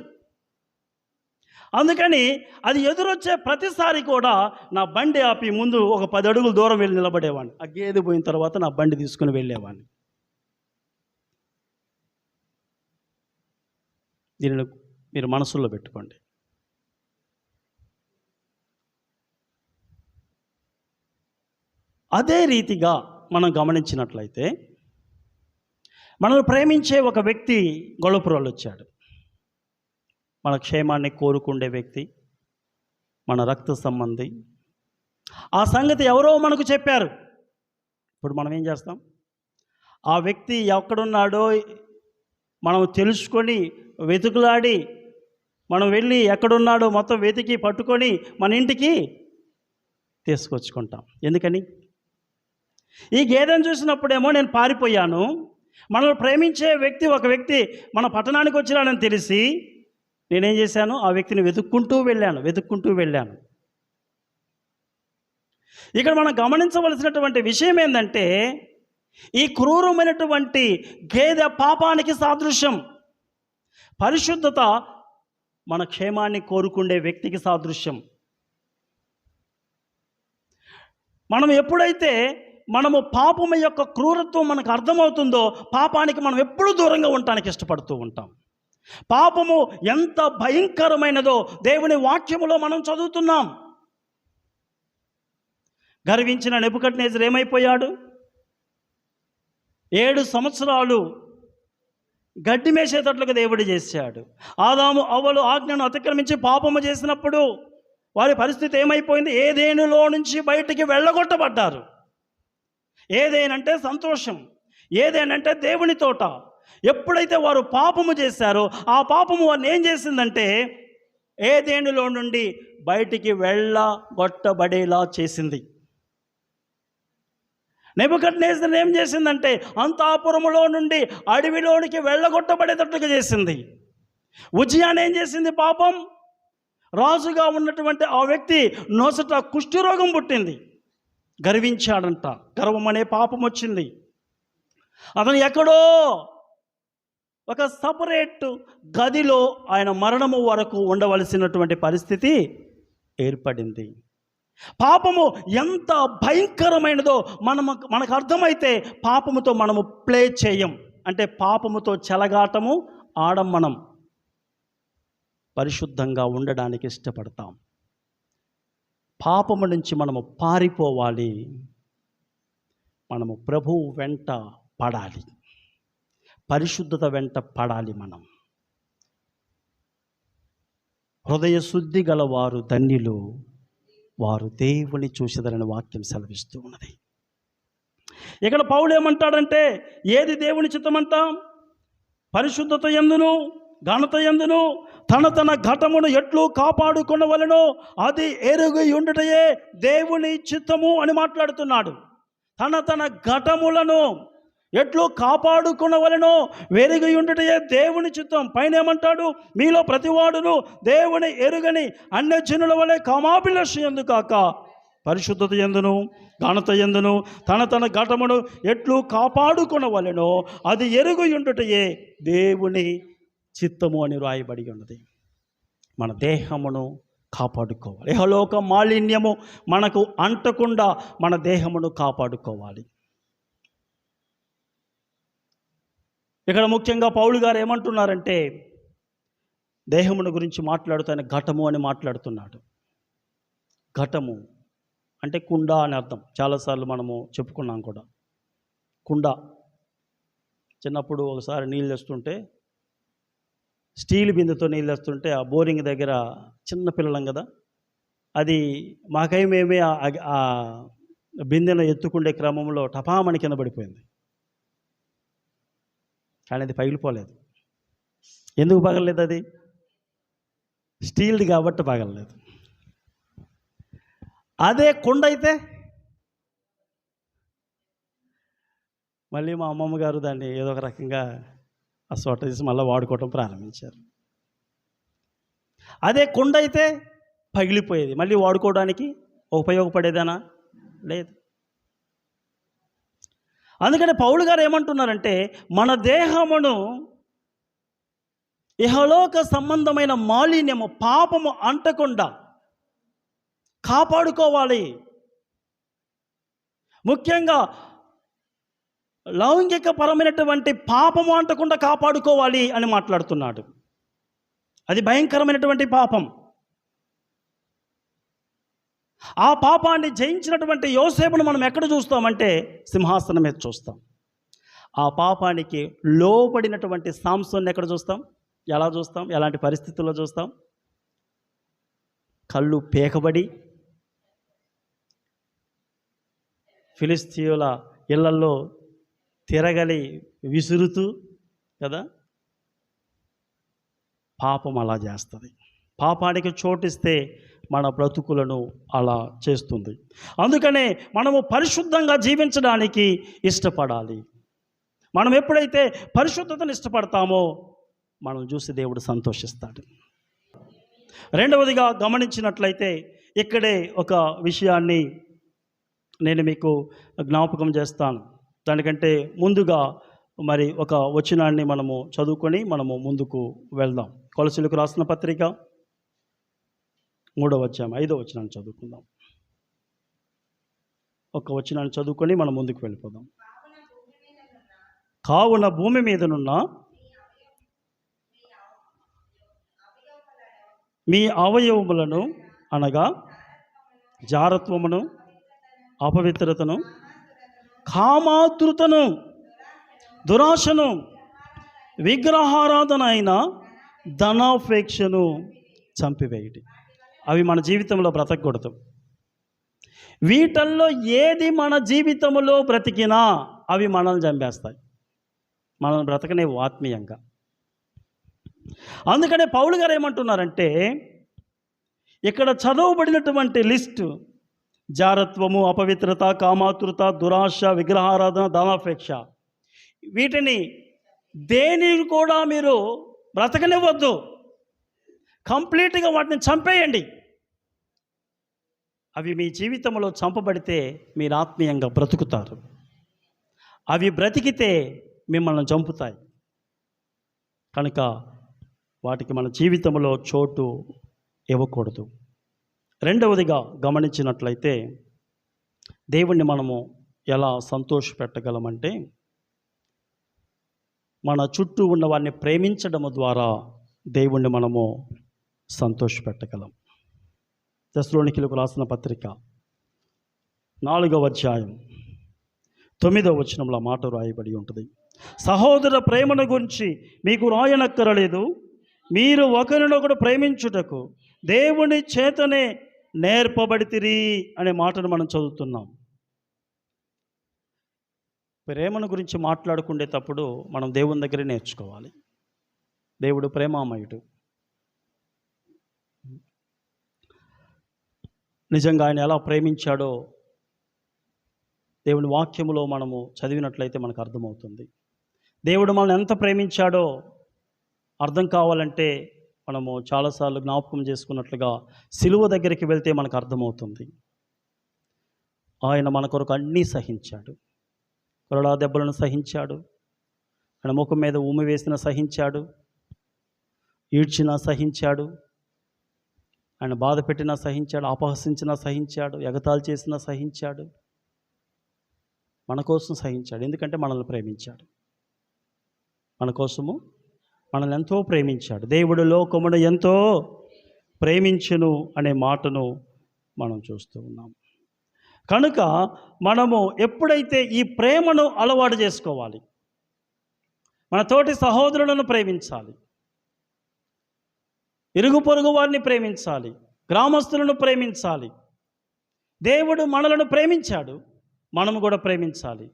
అందుకని అది ఎదురొచ్చే ప్రతిసారి కూడా నా బండి ఆపి ముందు ఒక 10 అడుగులు దూరం వెళ్ళి నిలబడేవాడిని. ఆ గేదె పోయిన తర్వాత నా బండి తీసుకుని వెళ్ళేవాడిని. దీనిని మీరు మనసులో పెట్టుకోండి. అదే రీతిగా మనం గమనించినట్లయితే మనల్ని ప్రేమించే ఒక వ్యక్తి గొల్లపురంలో వచ్చాడు. మన క్షేమాన్ని కోరుకుండే వ్యక్తి, మన రక్త సంబంధి. ఆ సంగతి ఎవరో మనకు చెప్పారు. ఇప్పుడు మనం ఏం చేస్తాం? ఆ వ్యక్తి ఎక్కడున్నాడో మనం తెలుసుకొని వెతుకులాడి మనం వెళ్ళి ఎక్కడున్నాడో మొత్తం వెతికి పట్టుకొని మన ఇంటికి తీసుకొచ్చుకుంటాం. ఎందుకని? ఈ గేదెను చూసినప్పుడేమో నేను పారిపోయాను. మనల్ని ప్రేమించే ఒక వ్యక్తి మన పట్టణానికి వచ్చినాడని తెలిసి నేనేం చేశాను? ఆ వ్యక్తిని వెతుక్కుంటూ వెళ్ళాను. ఇక్కడ మనం గమనించవలసినటువంటి విషయం ఏంటంటే, ఈ క్రూరమైనటువంటి గేదె పాపానికి సాదృశ్యం. పరిశుద్ధత మన క్షేమాన్ని కోరుకుండే వ్యక్తికి సాదృశ్యం. మనం ఎప్పుడైతే మనము పాపము యొక్క క్రూరత్వం మనకు అర్థమవుతుందో పాపానికి మనం ఎప్పుడూ దూరంగా ఉండటానికి ఇష్టపడుతూ ఉంటాం. పాపము ఎంత భయంకరమైనదో దేవుని వాక్యములో మనం చదువుతున్నాం. గర్వించిన నెబుకద్నెజరు ఏమైపోయాడు? 7 సంవత్సరాలు గడ్డి మేసేటట్లుగా దేవుడు చేశాడు. ఆదాము అవ్వలు ఆజ్ఞను అతిక్రమించి పాపము చేసినప్పుడు వారి పరిస్థితి ఏమైపోయింది? ఏదేనులో నుంచి బయటికి వెళ్ళగొట్టబడ్డారు. ఏదేనంటే సంతోషం, ఏదేనంటే దేవుని తోట. ఎప్పుడైతే వారు పాపము చేశారో ఆ పాపము వారిని ఏం చేసిందంటే ఏదేనులో నుండి బయటికి వెళ్ళగొట్టబడేలా చేసింది. నెబుకద్నెజరు ఏం చేసిందంటే అంతఃపురములో నుండి అడవిలోనికి వెళ్ళగొట్టబడేటట్టుగా చేసింది. ఉజ్జియాని ఏం చేసింది? పాపం రాజుగా ఉన్నటువంటి ఆ వ్యక్తి నొసట కుష్ఠరోగం పుట్టింది. గర్వించాడంట, గర్వం అనే పాపం వచ్చింది. అతను ఎక్కడో ఒక సపరేట్ గదిలో ఆయన మరణము వరకు ఉండవలసినటువంటి పరిస్థితి ఏర్పడింది. పాపము ఎంత భయంకరమైనదో మనకు అర్థమైతే పాపముతో మనము ప్లే చేయం. అంటే పాపముతో చెలగాటము ఆడం. మనం పరిశుద్ధంగా ఉండడానికి ఇష్టపడతాం. పాపము నుంచి మనము పారిపోవాలి. మనము ప్రభువు వెంట పడాలి, పరిశుద్ధత వెంట పడాలి. మనం హృదయ శుద్ధి గల వారు ధన్యులు, వారు దేవుని చూసేదరని వాక్యం సెలవిస్తూ ఉన్నది. ఇక్కడ పౌలు ఏమంటాడంటే, ఏది దేవుని చిత్తమంటాం? పరిశుద్ధత యందును ఘనత యందును తన ఘటమును ఎట్లు కాపాడుకొనవలెనో అది ఎరుగి ఉండుటయే దేవుని చిత్తము అని మాట్లాడుతున్నాడు. తన ఘటములను ఎట్లు కాపాడుకొనవలెనో వెరిగి ఉండుటయే దేవుని చిత్తం. పైన ఏమంటాడు? మీలో ప్రతివాడును దేవుని ఎరుగని అన్యజనుల వలె కామాభిలాష యందు కాక పరిశుద్ధత యందును ఘనత యందును తన ఘటమును ఎట్లు కాపాడుకొనవలెనో అది ఎరుగి ఉండుటయే దేవుని చిత్తము అని రాయబడి ఉన్నది. మన దేహమును కాపాడుకోవాలి. ఇహలోక మాలిన్యము మనకు అంటకుండా మన దేహమును కాపాడుకోవాలి. ఇక్కడ ముఖ్యంగా పౌలు గారు ఏమంటున్నారంటే, దేహమును గురించి మాట్లాడుతూ ఆయన ఘటము అని మాట్లాడుతున్నాడు. ఘటము అంటే కుండ అని అర్థం. చాలాసార్లు మనము చెప్పుకున్నాం కూడా. కుండ, చిన్నప్పుడు ఒకసారి నీళ్ళు తెస్తుంటే, స్టీల్ బిందెతో నీళ్ళు వేస్తుంటే ఆ బోరింగ్ దగ్గర చిన్న పిల్లలం కదా, అది మాకేమేమి ఆ బిందెను ఎత్తుకుండే క్రమంలో టపామణి కింద పడిపోయింది. కానీ అది పగిలిపోలేదు. ఎందుకు పగలలేదు? అది స్టీల్ది కాబట్టి పగలలేదు. అదే కుండ అయితే మళ్ళీ మా అమ్మమ్మ గారు దాన్ని ఏదో ఒక రకంగా ఆ సోట తీసి మళ్ళీ వాడుకోవటం ప్రారంభించారు. అదే కుండ అయితే పగిలిపోయేది. మళ్ళీ వాడుకోవడానికి ఉపయోగపడేదేనా? లేదు. అందుకని పౌలు గారు ఏమంటున్నారంటే, మన దేహమును ఇహలోక సంబంధమైన మాలిన్యము, పాపము అంటకుండా కాపాడుకోవాలి. ముఖ్యంగా లౌంగిక పరమైనటువంటి పాపము అంటకుండా కాపాడుకోవాలి అని మాట్లాడుతున్నాడు. అది భయంకరమైనటువంటి పాపం. ఆ పాపాన్ని జయించినటువంటి యోసేపును మనం ఎక్కడ చూస్తామంటే సింహాసనం మీద చూస్తాం. ఆ పాపానికి లోబడినటువంటి సాంసోన్ని ఎక్కడ చూస్తాం? ఎలా చూస్తాం? ఎలాంటి పరిస్థితుల్లో చూస్తాం? కళ్ళు పేకబడి ఫిలిస్తీయుల ఇళ్లల్లో తిరగలి విసురుతూ కదా. పాపం అలా చేస్తుంది. పాపానికి చోటిస్తే మన బ్రతుకులను అలా చేస్తుంది. అందుకనే మనము పరిశుద్ధంగా జీవించడానికి ఇష్టపడాలి. మనం ఎప్పుడైతే పరిశుద్ధతను ఇష్టపడతామో మనం చూసి దేవుడు సంతోషిస్తాడు. రెండవదిగా గమనించినట్లయితే ఇక్కడే ఒక విషయాన్ని నేను మీకు జ్ఞాపకం చేస్తాను. దానికంటే ముందుగా మరి ఒక వచనాన్ని మనము చదువుకొని మనము ముందుకు వెళ్దాం. కొలసీలకు రాసిన పత్రిక 3వ అధ్యాయం 5వ వచనాన్ని చదువుకుందాం. ఒక వచనాన్ని చదువుకొని మనం ముందుకు వెళ్ళిపోదాం. కావున భూమి మీదనున్న మీ అవయవములను అనగా జారత్వమును, అపవిత్రతను, కామాతృతను, దురాశను, విగ్రహారాధన అయిన ధనాపేక్షను చంపివేయటి. అవి మన జీవితంలో బ్రతకూడదు. వీటల్లో ఏది మన జీవితంలో బ్రతికినా అవి మనల్ని చంపేస్తాయి. మనం బ్రతకనేవి ఆత్మీయంగా. అందుకనే పౌలు గారు ఏమంటున్నారంటే, ఇక్కడ చదవబడినటువంటి లిస్టు జారత్వము, అపవిత్రత, కామాతృత, దురాశ, విగ్రహారాధన, ధనాపేక్ష, వీటిని దేనిని కూడా మీరు బ్రతకనివ్వద్దు. కంప్లీట్గా వాటిని చంపేయండి. అవి మీ జీవితంలో చంపబడితే మీరు ఆత్మీయంగా బ్రతుకుతారు. అవి బ్రతికితే మిమ్మల్ని చంపుతాయి. కనుక వాటికి మన జీవితంలో చోటు ఇవ్వకూడదు. రెండవదిగా గమనించినట్లయితే దేవుణ్ణి మనము ఎలా సంతోషపెట్టగలమంటే మన చుట్టూ ఉన్న వారిని ప్రేమించడం ద్వారా దేవుణ్ణి మనము సంతోషపెట్టగలం. తెస్సలోనికీయులకు రాసిన పత్రిక 4వ అధ్యాయం 9వ వచనంలో మాట రాయబడి ఉంటుంది. సహోదర ప్రేమను గురించి మీకు రాయనక్కరలేదు, మీరు ఒకరినొకడు ప్రేమించుటకు దేవుని చేతనే నేర్పబడితిరి అనే మాటను మనం చదువుతున్నాం. ప్రేమను గురించి మాట్లాడుకునేటప్పుడు మనం దేవుని దగ్గరే నేర్చుకోవాలి. దేవుడు ప్రేమామయుడు. నిజంగా ఆయన ఎలా ప్రేమించాడో దేవుని వాక్యములో మనము చదివినట్లయితే మనకు అర్థమవుతుంది. దేవుడు మనల్ని ఎంత ప్రేమించాడో అర్థం కావాలంటే మనము చాలాసార్లు జ్ఞాపకం చేసుకున్నట్లుగా సిలువ దగ్గరికి వెళ్తే మనకు అర్థమవుతుంది. ఆయన మన కొరకు అన్నీ సహించాడు. కొరడా దెబ్బలను సహించాడు, ఆయన ముఖం మీద ఉమ్మి వేసిన సహించాడు, ఈడ్చినా సహించాడు, ఆయన బాధ పెట్టినా సహించాడు, అపహసించినా సహించాడు, ఎగతాళి చేసినా సహించాడు. మన కోసం సహించాడు, ఎందుకంటే మనల్ని ప్రేమించాడు. మన కోసము మనల్ని ఎంతో ప్రేమించాడు. దేవుడు లోకమును ఎంతో ప్రేమించును అనే మాటను మనం చూస్తూ ఉన్నాం. కనుక మనము ఎప్పుడైతే ఈ ప్రేమను అలవాటు చేసుకోవాలి, మన తోటి సహోదరులను ప్రేమించాలి, ఇరుగు పొరుగు వారిని ప్రేమించాలి, గ్రామస్తులను ప్రేమించాలి. దేవుడు మనలను ప్రేమించాడు, మనము కూడా ప్రేమించాలి.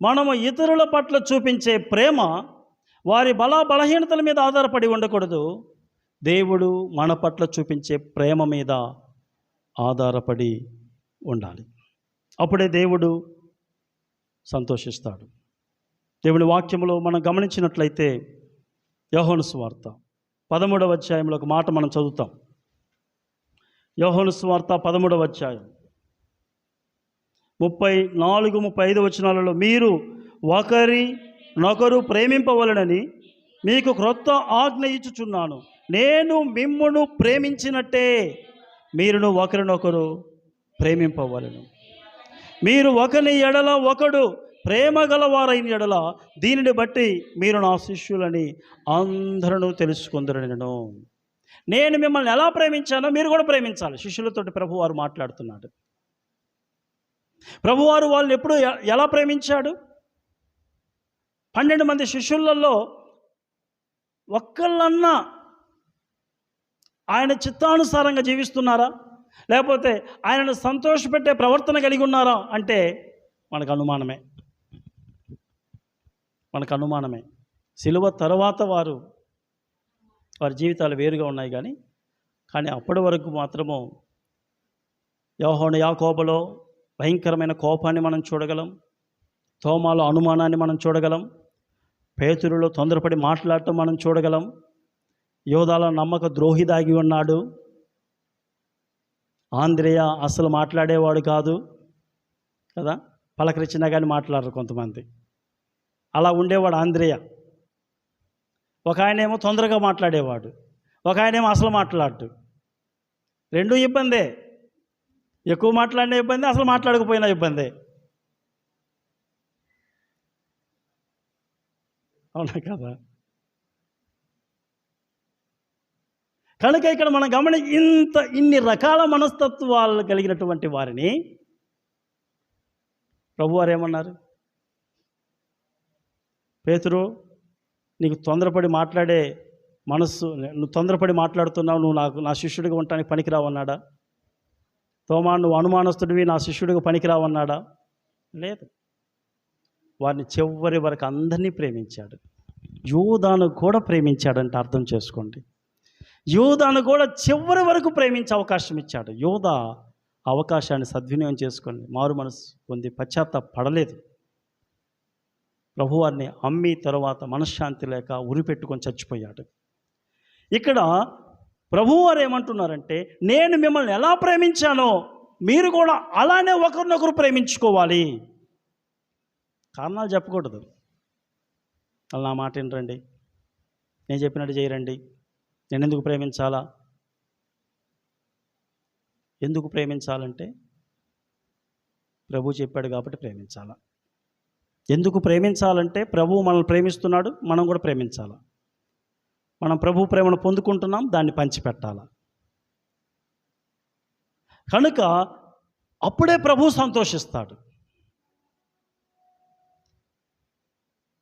మనము ఇతరుల పట్ల చూపించే ప్రేమ వారి బలహీనతల మీద ఆధారపడి ఉండకూడదు. దేవుడు మన పట్ల చూపించే ప్రేమ మీద ఆధారపడి ఉండాలి. అప్పుడే దేవుడు సంతోషిస్తాడు. దేవుని వాక్యములో మనం గమనించినట్లయితే యోహాను సువార్త 13వ అధ్యాయంలో ఒక మాట మనం చదువుతాం. యోహాను సువార్త 13వ అధ్యాయం 34, 35 వచనాలలో, మీరు ఒకరినొకరు ప్రేమింపవలెనని మీకు క్రొత్త ఆజ్ఞ ఇచ్చుచున్నాను, నేను మిమ్మును ప్రేమించినట్టే మీరును ఒకరినొకరు ప్రేమింపవలెను. మీరు ఒకని ఎడల ఒకడు ప్రేమ గలవారైన ఎడల దీనిని బట్టి మీరు నా శిష్యులని అందరూ తెలుసుకుందరను. నేను మిమ్మల్ని ఎలా ప్రేమించానో మీరు కూడా ప్రేమించాలి. శిష్యులతోటి ప్రభువారు మాట్లాడుతున్నాడు. ప్రభువారు వాళ్ళని ఎప్పుడు ఎలా ప్రేమించాడు? 12 మంది శిష్యులలో ఒక్కళ్ళన్నా ఆయన చిత్తానుసారంగా జీవిస్తున్నారా, లేకపోతే ఆయనను సంతోషపెట్టే ప్రవర్తన కలిగి ఉన్నారా అంటే మనకు అనుమానమే. సిలువ తర్వాత వారి జీవితాలు వేరుగా ఉన్నాయి, కానీ అప్పటి వరకు మాత్రము యోహాను యాకోబులో భయంకరమైన కోపాన్ని మనం చూడగలం, తోమాలో అనుమానాన్ని మనం చూడగలం, పేతురులో తొందరపడి మాట్లాడటం మనం చూడగలం, యోధాలో నమ్మక ద్రోహి దాగి ఉన్నాడు, ఆంద్రేయ అసలు మాట్లాడేవాడు కాదు కదా, పలకరించినా కానీ మాట్లాడరు కొంతమంది. అలా ఉండేవాడు ఆంద్రేయ. ఒక ఆయనేమో తొందరగా మాట్లాడేవాడు, ఒక ఆయనేమో అసలు మాట్లాడు. రెండూ ఇబ్బందే. ఎక్కువ మాట్లాడిన ఇబ్బంది, అసలు మాట్లాడకపోయినా ఇబ్బందే. అవునా కదా? కనుక ఇక్కడ మనం ఇన్ని రకాల మనస్తత్వాలు కలిగినటువంటి వారిని ప్రభువారు ఏమన్నారు? పేతురు, నీకు తొందరపడి మాట్లాడే మనస్సు, నువ్వు తొందరపడి మాట్లాడుతున్నావు, నువ్వు నా శిష్యుడిగా ఉండటానికి పనికిరావన్నాడా? తోమా, నువ్వు అనుమానస్తుడివి, నా శిష్యుడిగా పనికిరావన్నాడా? లేదు. వారిని చివరి వరకు అందరినీ ప్రేమించాడు. యూదాను కూడా ప్రేమించాడంటే అర్థం చేసుకోండి. యూదాను కూడా చివరి వరకు ప్రేమించే అవకాశం ఇచ్చాడు. యూదా అవకాశాన్ని సద్వినియోగం చేసుకోండి, మారు మనసు పొంది పశ్చాత్తాపడలేదు. ప్రభువారిని అమ్మి తర్వాత మనశ్శాంతి లేక ఉరిపెట్టుకొని చచ్చిపోయాడు. ఇక్కడ ప్రభువారు ఏమంటున్నారంటే, నేను మిమ్మల్ని ఎలా ప్రేమించానో మీరు కూడా అలానే ఒకరినొకరు ప్రేమించుకోవాలి. కారణాలు చెప్పకూడదు. అలా నా మాట ఏంటండి, నేను చెప్పినట్టు చేయరండి, నేను ఎందుకు ప్రేమించాలా? ఎందుకు ప్రేమించాలంటే ప్రభు చెప్పాడు కాబట్టి ప్రేమించాలా. ఎందుకు ప్రేమించాలంటే ప్రభువు మనల్ని ప్రేమిస్తున్నాడు, మనం కూడా ప్రేమించాలా. మనం ప్రభు ప్రేమను పొందుకుంటున్నాం, దాన్ని పంచిపెట్టాలి. కనుక అప్పుడే ప్రభు సంతోషిస్తాడు.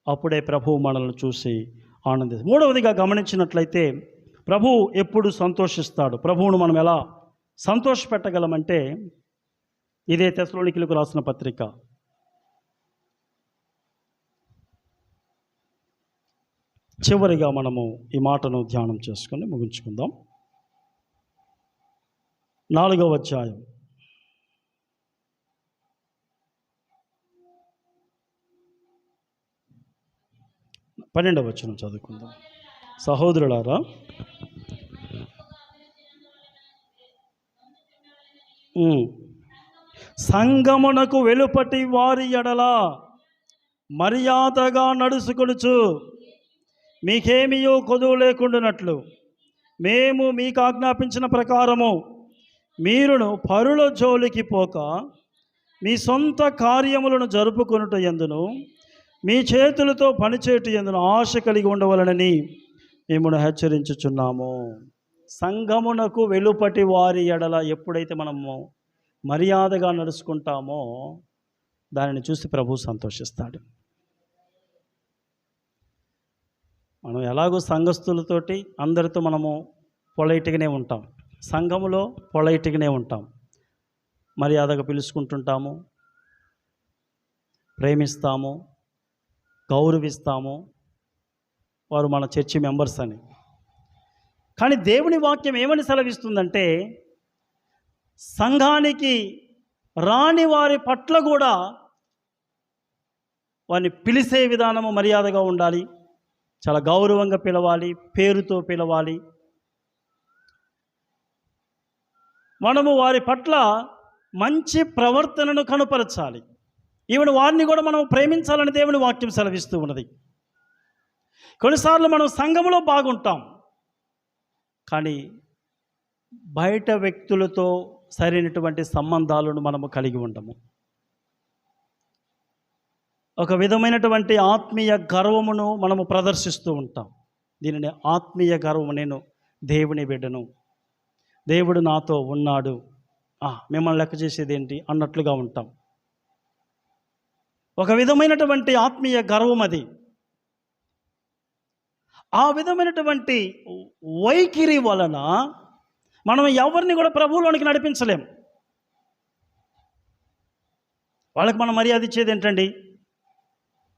అప్పుడే ప్రభు మనల్ని చూసి ఆనందిస్తాడు. మూడవదిగా గమనించినట్లయితే ప్రభు ఎప్పుడు సంతోషిస్తాడు, ప్రభువును మనం ఎలా సంతోషపెట్టగలమంటే ఇదే తెస్సలోనికీయులకు రాసిన పత్రిక 'చివరిగా మనము ఈ మాటను ధ్యానం చేసుకొని ముగించుకుందాం. 4వ అధ్యాయం 12వ వచనం చదువుకుందాం. సహోదరులారా, సంగమునకు వెలుపటి వారి ఎడల మర్యాదగా నడుచుకొనుచు మీకేమియో కొదువు లేకుండానట్లు మేము మీకు ఆజ్ఞాపించిన ప్రకారము మీరును పరుల జోలికి పోక మీ సొంత కార్యములను జరుపుకొనుట యందును మీ చేతులతో పనిచేయట యందును ఆశ కలిగి ఉండవలనని మేము హెచ్చరించుచున్నాము. సంఘమునకు వెలుపటి వారి ఎడల ఎప్పుడైతే మనము మర్యాదగా నడుచుకుంటామో దానిని చూసి ప్రభు సంతోషిస్తాడు. మనం ఎలాగో సంఘస్థులతోటి అందరితో మనము పొలైట్గానే ఉంటాం, సంఘములో పొలైట్గానే ఉంటాం, మర్యాదగా పిలుచుకుంటుంటాము, ప్రేమిస్తాము, గౌరవిస్తాము, వారు మన చర్చి మెంబర్స్ అని. కానీ దేవుని వాక్యం ఏమని సెలవిస్తుందంటే, సంఘానికి రాని వారి పట్ల కూడా వారిని పిలిచే విధానము మర్యాదగా ఉండాలి, చాలా గౌరవంగా పిలవాలి, పేరుతో పిలవాలి. మనము వారి పట్ల మంచి ప్రవర్తనను కనుపరచాలి. ఈవెన్ వారిని కూడా మనం ప్రేమించాలని దేవుని వాక్యం సెలవిస్తూ ఉన్నది. కొన్నిసార్లు మనం సంఘములో బాగుంటాం, కానీ బయట వ్యక్తులతో సరైనటువంటి సంబంధాలను మనము కలిగి ఉండము. ఒక విధమైనటువంటి ఆత్మీయ గర్వమును మనము ప్రదర్శిస్తూ ఉంటాం. దీనిని ఆత్మీయ గర్వము, నేను దేవుని బిడ్డను, దేవుడు నాతో ఉన్నాడు, మిమ్మల్ని లెక్క చేసేది ఏంటి అన్నట్లుగా ఉంటాం. ఒక విధమైనటువంటి ఆత్మీయ గర్వం అది. ఆ విధమైనటువంటి వైఖరి వలన మనం ఎవరిని కూడా ప్రభువులోనికి నడిపించలేం. వాళ్ళకి మనం మర్యాద ఇచ్చేది ఏంటండి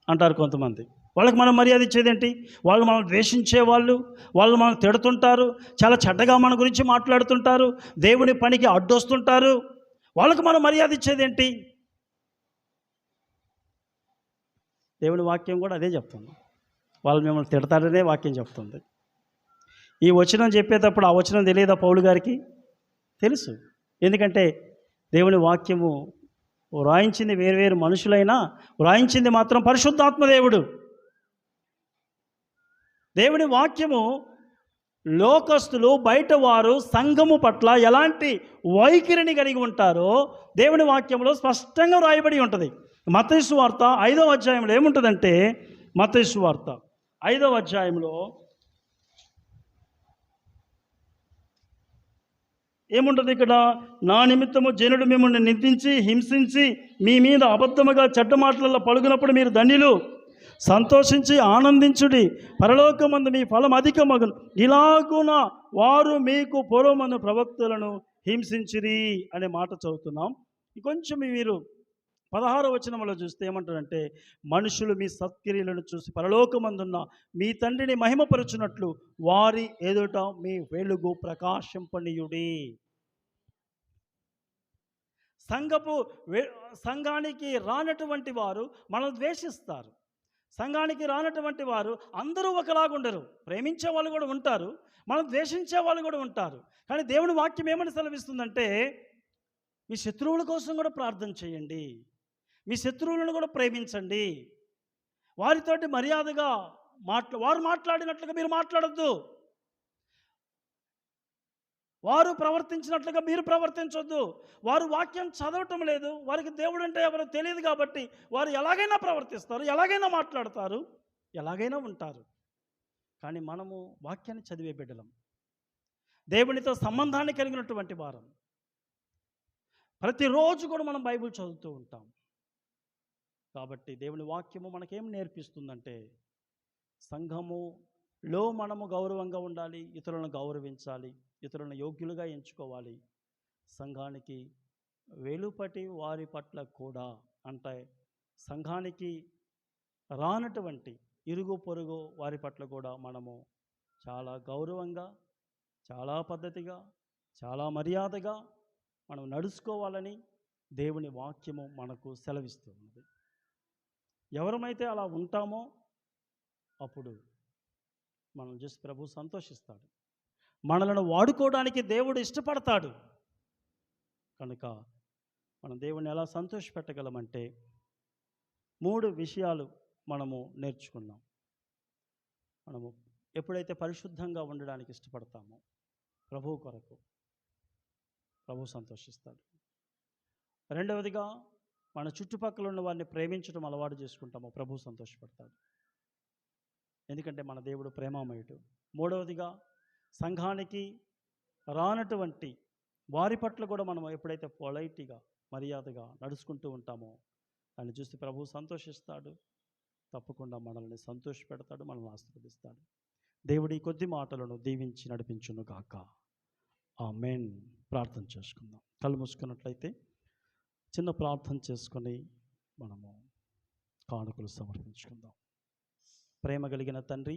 అంటారు కొంతమంది. వాళ్ళకి మనం మర్యాద ఇచ్చేది ఏంటి? వాళ్ళు మనం ద్వేషించే వాళ్ళు మనం తిడుతుంటారు, చాలా చెడ్డగా మన గురించి మాట్లాడుతుంటారు, దేవుని పనికి అడ్డొస్తుంటారు. వాళ్ళకి మనం మర్యాద ఇచ్చేది ఏంటి? దేవుని వాక్యం కూడా అదే చెప్తుంది. వాళ్ళు మిమ్మల్ని తిడతారనే వాక్యం చెప్తుంది. ఈ వచనం చెప్పేటప్పుడు ఆ వచనం తెలియదా పౌలు గారికి? తెలుసు. ఎందుకంటే దేవుని వాక్యము వ్రాయించింది వేరు మనుషులైనా వ్రాయించింది మాత్రం పరిశుద్ధాత్మ దేవుడు. దేవుని వాక్యము లోకస్తులు, బయట వారు సంఘము పట్ల ఎలాంటి వైఖరిని కలిగి ఉంటారో దేవుని వాక్యంలో స్పష్టంగా వ్రాయబడి ఉంటుంది. మత్తయి సువార్త 5వ అధ్యాయంలో ఏముంటుందంటే, మత్తయి సువార్త 5వ అధ్యాయంలో ఏముంటుంది? ఇక్కడ, నా నిమిత్తము జనుడు మిమ్మల్ని నిందించి హింసించి మీ మీద అబద్ధముగా చెడ్డ మాటలలో పలుకున్నప్పుడు మీరు ధన్యులు, సంతోషించి ఆనందించుడి, పరలోకమందు మీ ఫలం అధికమగును. ఇలాగున వారు మీకు పూర్వమందు ప్రవక్తలను హింసించిరి అనే మాట చదువుతున్నాం. కొంచెం మీరు 16వ వచనంలో చూస్తే ఏమంటారంటే, మనుషులు మీ సత్క్రియలను చూసి పరలోకమందున్న మీ తండ్రిని మహిమపరచునట్లు వారి ఎదుట మీ వెలుగు ప్రకాశింపనీయుడి. సంఘానికి రానటువంటి వారు మనం ద్వేషిస్తారు. సంఘానికి రానటువంటి వారు అందరూ ఒకలాగుండరు. ప్రేమించే వాళ్ళు కూడా ఉంటారు, మనం ద్వేషించే వాళ్ళు కూడా ఉంటారు. కానీ దేవుని వాక్యం ఏమని సెలవిస్తుందంటే, మీ శత్రువుల కోసం కూడా ప్రార్థన చేయండి, మీ శత్రువులను కూడా ప్రేమించండి, వారితోటి మర్యాదగా వారు మాట్లాడినట్లుగా మీరు మాట్లాడద్దు, వారు ప్రవర్తించినట్లుగా మీరు ప్రవర్తించొద్దు. వారు వాక్యం చదవటం లేదు, వారికి దేవుడు అంటే ఎవరో తెలియదు కాబట్టి వారు ఎలాగైనా ప్రవర్తిస్తారు, ఎలాగైనా మాట్లాడతారు, ఎలాగైనా ఉంటారు. కానీ మనము వాక్యాన్ని చదివే బిడ్డలం, దేవునితో సంబంధాన్ని కలిగినటువంటి వారం. ప్రతిరోజు కూడా మనం బైబిల్ చదువుతూ ఉంటాం. కాబట్టి దేవుని వాక్యము మనకేం నేర్పిస్తుందంటే, సంఘములో మనము గౌరవంగా ఉండాలి, ఇతరులను గౌరవించాలి, ఇతరులను యోగ్యులుగా ఎంచుకోవాలి. సంఘానికి వెలుపటి వారి పట్ల కూడా, అంటే సంఘానికి రానటువంటి ఇరుగు పొరుగు వారి పట్ల కూడా మనము చాలా గౌరవంగా, చాలా పద్ధతిగా, చాలా మర్యాదగా మనం నడుచుకోవాలని దేవుని వాక్యము మనకు సెలవిస్తుంది. ఎవరమైతే అలా ఉంటామో అప్పుడు మనం జస్ట్ ప్రభు సంతోషిస్తాడు, మనలను వాడుకోవడానికి దేవుడు ఇష్టపడతాడు. కనుక మనం దేవుని ఎలా సంతోషపెట్టగలమంటే 3 విషయాలు మనము నేర్చుకున్నాం. మనము ఎప్పుడైతే పరిశుద్ధంగా ఉండడానికి ఇష్టపడతామో ప్రభు కొరకు, ప్రభు సంతోషిస్తాడు. రెండవదిగా, మన చుట్టుపక్కల ఉన్న వారిని ప్రేమించడం అలవాటు చేసుకుంటామో ప్రభు సంతోషపడతాడు, ఎందుకంటే మన దేవుడు ప్రేమామయుడు. మూడవదిగా, సంఘానికి రానటువంటి వారి పట్ల కూడా మనం ఎప్పుడైతే పొలైట్గా, మర్యాదగా నడుచుకుంటూ ఉంటామో దాన్ని చూసి ప్రభు సంతోషిస్తాడు, తప్పకుండా మనల్ని సంతోషపెడతాడు, మనల్ని ఆశీర్వదిస్తాడు. దేవుడి కొద్ది మాటలను దీవించి నడిపించును గాక. ఆమేన్. ప్రార్థన చేసుకుందాం. కళ్ళు మూసుకున్నట్లయితే చిన్న ప్రార్థన చేసుకొని మనము కానుకలు సమర్పించుకుందాం. ప్రేమ కలిగిన తండ్రి,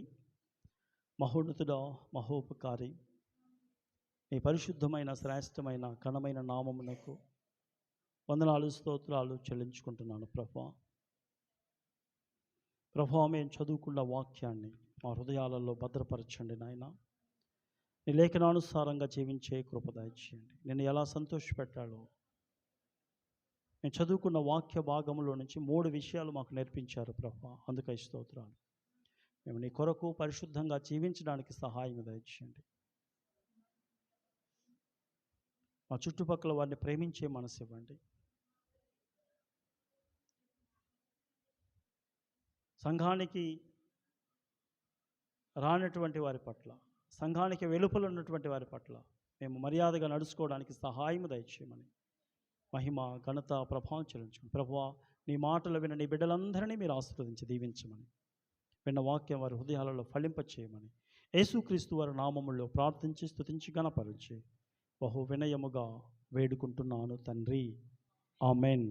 మహోన్నతుడా, మహోపకారి, మీ పరిశుద్ధమైన శ్రేష్టమైన ఘనమైన నామమునకు వందనాలు, స్తోత్రాలు చెల్లించుకుంటున్నాను ప్రభా. ప్రభా, మేము చదువుకున్న వాక్యాన్ని మా హృదయాలలో భద్రపరచండి నాయన. నీ లేఖనానుసారంగా జీవించే కృప దయచేయండి. నిన్ను ఎలా సంతోషపెట్టాలో నేను చదువుకున్న వాక్య భాగంలో నుంచి 3 విషయాలు మాకు నేర్పించారు ప్రభా. అందుకై స్తోత్రాలు. మేము నీ కొరకు పరిశుద్ధంగా జీవించడానికి సహాయం దయచేయండి. మా చుట్టుపక్కల వారిని ప్రేమించే మనసు ఇవ్వండి. సంఘానికి రానటువంటి వారి పట్ల, సంఘానికి వెలుపల ఉన్నటువంటి వారి పట్ల మేము మర్యాదగా నడుచుకోవడానికి సహాయం దయచేయమని మహిమ ఘనత ప్రభావం చెల్లించమని ప్రభువా, నీ మాటలు విన్న నీ బిడ్డలందరినీ మీరు ఆశీర్వదించి దీవించమని, విన్న వాక్యం వారి హృదయాలలో ఫలింపచేయమని యేసుక్రీస్తు వారి నామములో ప్రార్థించి స్తుతించి గణపరిచి బహు వినయముగా వేడుకుంటున్నాను తండ్రి. ఆమెన్.